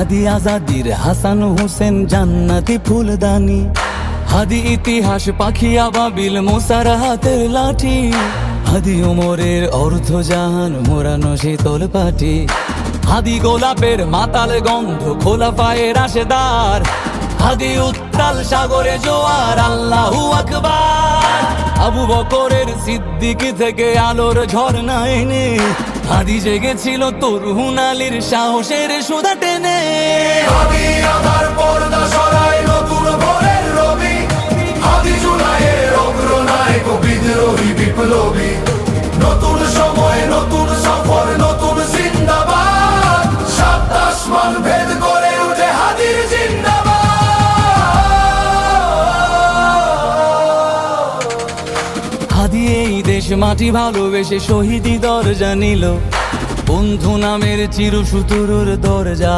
হাদি আজাদির হাসান হোসেন জান্নাতি ফুলদানি, হাদি ইতিহাস পাখি আবাবিল মোসার হাতের লাঠি, হাদি ওমরের অর্ধ জাহান মোরানো শীতল পাটি, হাদি গোলাপের মাতাল গন্ধ খোলা পায়ের রাশেদার, হাদি উত্তাল সাগরে জোয়ার আল্লাহু আকবার। আবু বকরের সিদ্দিক থেকে আলোর ঝর্ণা এনে হাদি জেগেছিল তরুণ আলীর সাহসের সুধা টেনে। হাদি আধার পর্দা সরায় নতুন ভোরের রবি, হাদি জুলাইয়ের অগ্রনায়ক বিদ্রোহী বিপ্লবী, নতুন সময় নতুন সফর নতুন জিন্দাবাদ, সাত আসমান ভেদ করে উঠে হাদির জিন্দাবাদ। হাদি এই দেশ মাটি ভালোবেসে শহীদি দরজা নিল, বন্ধু নামের চিরসুতুরুর দরজা।